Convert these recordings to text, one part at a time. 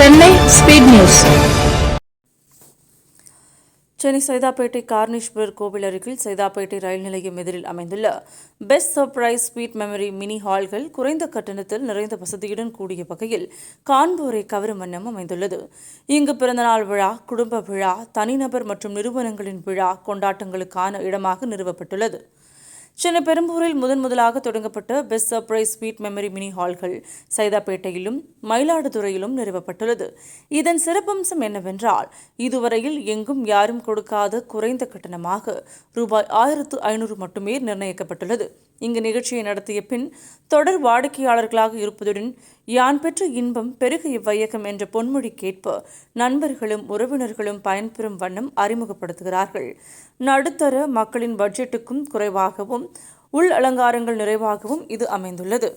Chennai speed news. Chennai Saidapet Karaneeswarar கோவில் அருகில் சைதாப்பேட்டை ரயில் நிலையம் எதிரில் அமைந்துள்ள best surprise sweet memory mini ஹால்கள் குறைந்த கட்டணத்தில் நிறைந்த வசதியுடன் கூடிய வகையில் காண்போரை கவரும் வண்ணம் அமைந்துள்ளது. இங்கு பிறந்தநாள் விழா, குடும்ப விழா, தனிநபர் மற்றும் நிறுவனங்களின் விழா கொண்டாட்டங்களுக்கான இடமாக நிறுவப்பட்டுள்ளது. சென்னை பெரம்பூரில் முதலாக தொடங்கப்பட்ட best surprise sweet memory mini ஹால்கள் சைதாப்பேட்டையிலும் மயிலாடுதுறையிலும் நிறுவப்பட்டுள்ளது. இதன் சிறப்பம்சம் என்னவென்றால், இதுவரையில் எங்கும் யாரும் கொடுக்காத குறைந்த கட்டணமாக ரூபாய் 1500 மட்டுமே நிர்ணயிக்கப்பட்டுள்ளது. இங்கு நிகழ்ச்சியை நடத்திய பின் தொடர் வாடிக்கையாளர்களாக இருப்பதுடன் யான் பெற்ற இன்பம் பெருக இவ்வையகம் என்ற பொன்மொழிக்கேற்ப நண்பர்களும் உறவினர்களும் பயன்பெறும் வண்ணம் அறிமுகப்படுத்துகிறார்கள். நடுத்தர மக்களின் பட்ஜெட்டுக்கும் குறைவாகவும் உள் அலங்காரங்கள் நிறைவாகவும் இது அமைந்துள்ளது.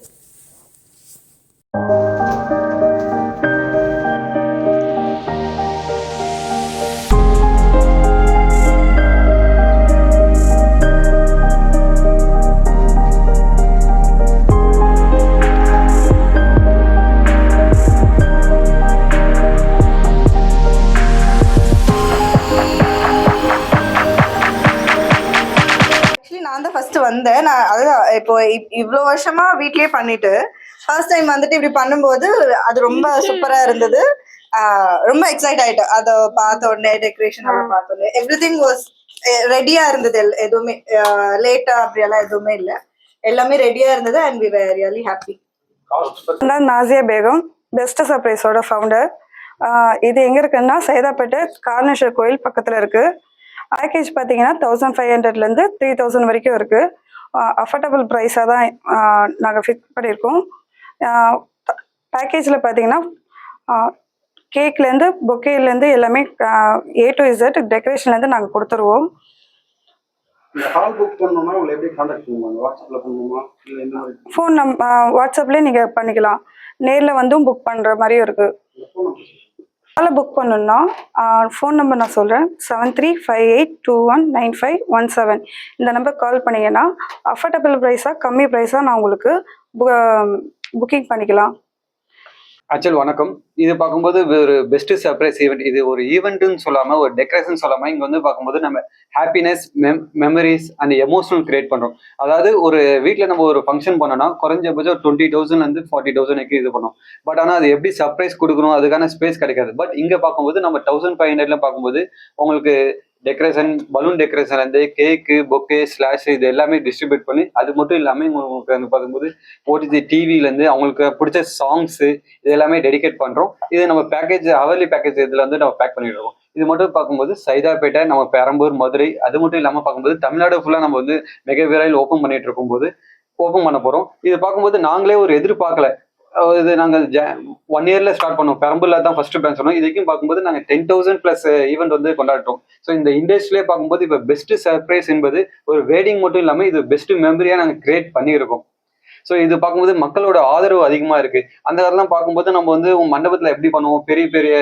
நான் தான் ஃபர்ஸ்ட் வந்தேன். நான் அதுதான் இப்போ இவ்வளோ வருஷமா வீட்லயே பண்ணிட்டு ஃபர்ஸ்ட் டைம் வந்துட்டு இப்படி பண்ணும்போது அது ரொம்ப சூப்பரா இருந்தது. ரொம்ப எக்ஸைட் ஆயிட்டேன். அதை பார்த்த உடனே, டெக்கரேஷன் எல்லாம் பார்த்த உடனே எவ்ரி திங் வாஸ் ரெடியா இருந்தது. எதுவுமே லேட்டா அப்படியெல்லாம் எதுவுமே இல்லை, எல்லாமே ரெடியா இருந்தது. And we were really happy. Nazia Begum, best சர்ப்ரைஸோட ஃபவுண்டர். இது எங்க இருக்குன்னா சைதாப்பேட்டை கார்னேஸ்வரர் கோயில் பக்கத்துல இருக்கு. பேக்கேஜ் பார்த்தீங்கன்னா 1500லேருந்து 3000 வரைக்கும் இருக்குது. அஃபோர்டபுள் ப்ரைஸாக தான் நாங்கள் ஃபிக்ஸ் பண்ணியிருக்கோம். பேக்கேஜில் பார்த்தீங்கன்னா கேக்லேருந்து பொக்கேலேருந்து எல்லாமே A to Z டெக்கரேஷன்லேருந்து நாங்கள் கொடுத்துருவோம். ஃபோன் வாட்ஸ்அப்லேயே நீங்கள் பண்ணிக்கலாம், நேரில் வந்தும் புக் பண்ணுற மாதிரியும் இருக்குது. காலை புக் பண்ணணும்னா ஃபோன் நம்பர் நான் சொல்கிறேன், 7358219517. இந்த நம்பர் கால் பண்ணிங்கன்னா அஃபோர்டபுள் ப்ரைஸாக, கம்மி ப்ரைஸாக நான் உங்களுக்கு புக்கிங் பண்ணிக்கலாம். ஆக்சுவல் வணக்கம். இது பார்க்கும்போது ஒரு பெஸ்ட் சர்ப்ரைஸ் ஈவெண்ட். இது ஒரு ஈவெண்ட்னு சொல்லாமல், ஒரு டெக்கரேஷன் சொல்லாமல், இங்கே வந்து பார்க்கும்போது நம்ம happiness, memories and emotional create பண்ணுறோம். அதாவது ஒரு வீட்டில் நம்ம ஒரு ஃபங்க்ஷன் பண்ணோம்னா குறைஞ்சபட்சம் 20,000 40,000 இது பண்ணோம். பட் ஆனால் அது எப்படி சர்ப்ரைஸ் கொடுக்கணும், அதுக்கான ஸ்பேஸ் கிடைக்காது. பட் இங்கே பார்க்கும்போது நம்ம 1500 பார்க்கும்போது உங்களுக்கு டெக்கரேஷன், பலூன் டெக்கரேஷன்லேருந்து கேக்கு, பொக்கே, ஸ்லாஷ் இது எல்லாமே டிஸ்ட்ரிபியூட் பண்ணி, அது மட்டும் இல்லாமல் உங்களுக்கு வந்து பார்க்கும்போது ஓடிஜி டிவிலேருந்து அவங்களுக்கு பிடிச்ச சாங்ஸு இது எல்லாமே டெடிகேட் பண்ணுறோம். இது நம்ம பேக்கேஜ், ஹவர்லி பேக்கேஜ் இதில் வந்து நம்ம பேக் பண்ணிடுவோம். இது மட்டும் பார்க்கும்போது சைதாப்பேட்டை, நம்ம பெரம்பூர், மதுரை, அது மட்டும் இல்லாமல் பார்க்கும்போது தமிழ்நாடு ஃபுல்லாக நம்ம வந்து மிக விரைவில் ஓப்பன் பண்ணிட்டு இருக்கும்போது ஓப்பன் பண்ண போகிறோம். இது பார்க்கும்போது நாங்களே ஒரு எதிர்பார்க்கல. இது நாங்கள் 1 yearல ஸ்டார்ட் பண்ணோம். பெரம்பூர்ல தான் ஃபர்ஸ்ட் பிரான்ச் சொன்னோம். இதுக்கும் பார்க்கும்போது நாங்கள் 10,000+ ஈவெண்ட் வந்து கொண்டாடுறோம். ஸோ இந்த இண்டஸ்ட்ரியிலே பார்க்கும்போது இப்போ பெஸ்ட் சர்ப்ரைஸ் என்பது ஒரு வேடிங் மட்டும் இல்லாமல் இது பெஸ்ட் மெமரியாக நாங்கள் கிரியேட் பண்ணியிருக்கோம். ஸோ இது பார்க்கும்போது மக்களோட ஆதரவு அதிகமாக இருக்கு. அந்த காலம்லாம் பார்க்கும்போது நம்ம வந்து மண்டபத்தில் எப்படி பண்ணுவோம், பெரிய பெரிய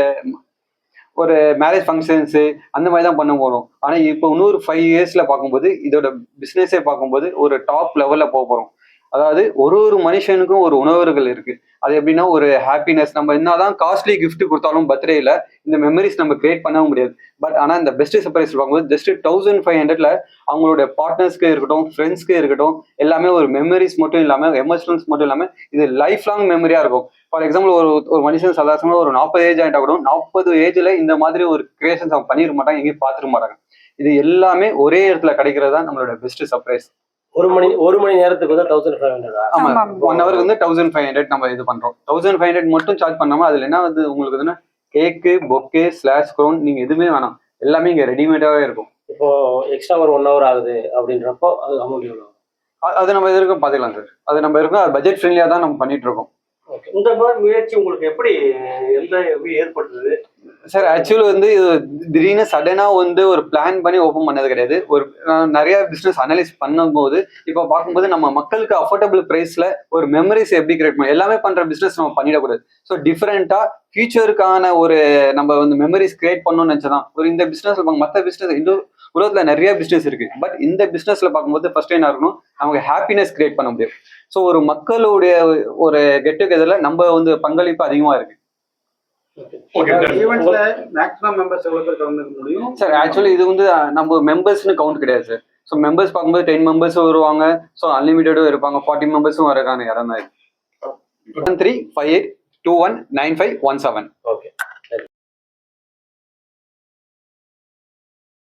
ஒரு மேரேஜ் ஃபங்க்ஷன்ஸு அந்த மாதிரி தான் பண்ண போகிறோம். ஆனால் இப்போ இன்னொரு 5 yearsல பார்க்கும்போது இதோட பிஸ்னஸே பார்க்கும்போது ஒரு டாப் லெவலில் போக போகிறோம். அதாவது ஒரு மனுஷனுக்கும் ஒரு உணர்வுகள் இருக்கு. அது எப்படின்னா ஒரு ஹாப்பினஸ். நம்ம என்னதான் காஸ்ட்லி கிஃப்ட் கொடுத்தாலும் பர்த்டேல இந்த மெமரிஸ் நம்ம கிரியேட் பண்ண முடியாது. பட் ஆனால் இந்த பெஸ்ட் சர்ப்ரைஸ் பார்க்கும்போது ஜஸ்ட் 1500ல அவங்களோட பார்ட்னர்ஸ்க்கு இருக்கட்டும், ஃப்ரெண்ட்ஸ்க்கு இருக்கட்டும், எல்லாமே ஒரு மெமரிஸ் மட்டும் இல்லாமல், எமோஷனல்ஸ் மட்டும் இல்லாமல் இது லைஃப் லாங் மெமரியா இருக்கும். ஃபார் எக்ஸாம்பிள் ஒரு மனுஷன் சாதாரணமாக ஒரு 40 ஏஜ் ஆகிட்டா கூட 40 ஏஜ்ல இந்த மாதிரி ஒரு கிரியேஷன்ஸ் அவங்க பண்ணிருக்க மாட்டாங்க, எங்கேயும் பார்த்துருக்க மாட்டாங்க. இது எல்லாமே ஒரே இடத்துல கிடைக்கிறது தான் நம்மளோட பெஸ்ட் சர்ப்ரைஸ். ஒரு மணி நேரத்துக்கு வந்து 1500. ஆமா, 1 ஹவருக்கு வந்து 1500 நம்ம இது பண்றோம். 1500 மட்டும் சார்ஜ் பண்ணாம அதுல என்ன வந்து உங்களுக்கு வந்து கேக்கு, பொக்கே, ஸ்லாஷ் க்ரௌன் நீங்க எதுவுமே வேணாம், எல்லாமே இங்க ரெடிமேடாவே இருக்கும். இப்போ எக்ஸ்ட்ரா ஒரு 1 hour ஆகுது அப்படின்றப்போ அது அமௌண்ட் எவ்வளோ? அது நம்ம இது இருக்கும் பாத்துக்கலாம் சார். அது நம்ம இருக்கும், அது பட்ஜெட் ஃப்ரெண்ட்லியா தான் நம்ம பண்ணிட்டு இருக்கோம். இந்த மாதிரி முயற்சி உங்களுக்கு எப்படி ஏற்படுத்துது சார்? ஆக்சுவலி வந்து இது திடீர்னு சடனா வந்து ஒரு பிளான் பண்ணி ஓப்பன் பண்ணது கிடையாது. ஒரு நிறைய பிசினஸ் அனலைஸ் பண்ணும்போது இப்போ பார்க்கும்போது நம்ம மக்களுக்கு அஃபோர்டபுள் பிரைஸ்ல ஒரு மெமரிஸ் எப்படி கிரியேட் பண்ணணும், எல்லாமே பண்ற பிசினஸ் நம்ம பண்ணிடக்கூடாது. ஸோ டிஃப்ரெண்டா ஃபியூச்சருக்கான ஒரு நம்ம வந்து மெமரிஸ் கிரியேட் பண்ணணும்னு நினைச்சதான் ஒரு இந்த பிசினஸ். மற்ற பிசினஸ் இன்னும் உலகத்துல நிறைய பிசினஸ் இருக்கு. பட் இந்த பிசினஸ்ல பார்க்கும்போது ஃபர்ஸ்ட் என்ன இருக்கணும், நமக்கு ஹாப்பினஸ் கிரியேட் பண்ண முடியும். ஸோ ஒரு மக்களுடைய ஒரு கெட் டுகெதர்ல நம்ம வந்து பங்களிப்பு அதிகமா இருக்கு. ஓகே ஈவென்ட்ஸ்ல மேக்ஸிமம் மெம்பர்ஸ் எவ்வளவு பேர் கலந்துக்க முடியும் சார் ஆக்சுவலி இது வந்து நம்ம மெம்பர்ஸ்னு கவுண்ட் கிடையாது சார். ஸோ மெம்பர்ஸ் பார்க்கும்போது 10 மெம்பர்ஸ் வருவாங்க. ஸோ அன்லிமிட்டடும் இருப்பாங்க. 40 மெம்பர்ஸும் வரக்கான இடம் தான் இது. 1358219517. ஓகே